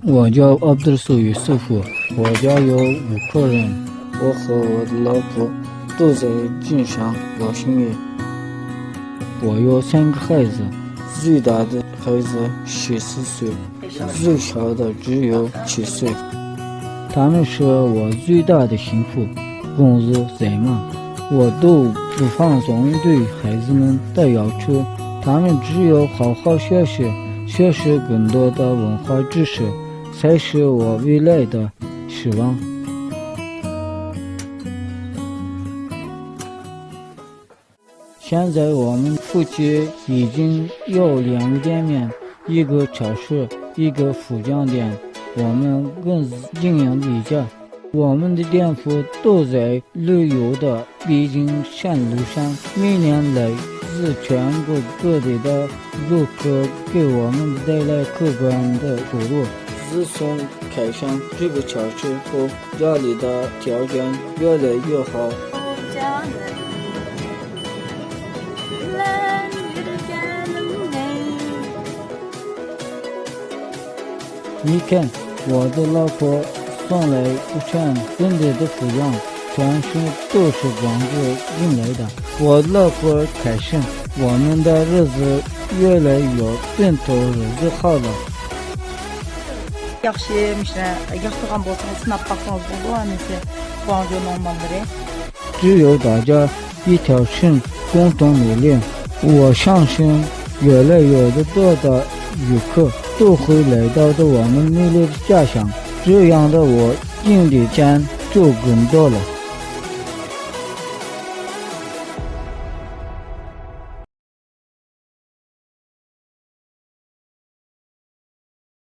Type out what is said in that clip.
我叫阿卜杜苏于苏夫，我家有5口人，我和我的老婆都在金山养心业。我有3个孩子，最大的孩子14岁，最小的只有7岁。他们是我最大的幸福，工作再忙，我都不放松对孩子们的要求，他们只有好好学习，学习更多的文化知识，才是我未来的希望。现在我们夫妻已经有2个店面，一个超市，一个服装店，我们更经营一家。我们的店铺都在旅游的北京山路上，每年来自全国各地的游客给我们带来可观的收入。自从开上这个超市后，家里的条件越来越好。你看，我的老婆送来5千真的服装，全是都是广州运来的。我老婆开心，我们的日子越来越奔头日子好了。只有大家一条心，共同努力，我相信越来越多的游客都会来到我们美丽的家乡，这样的我赢的钱就更多了。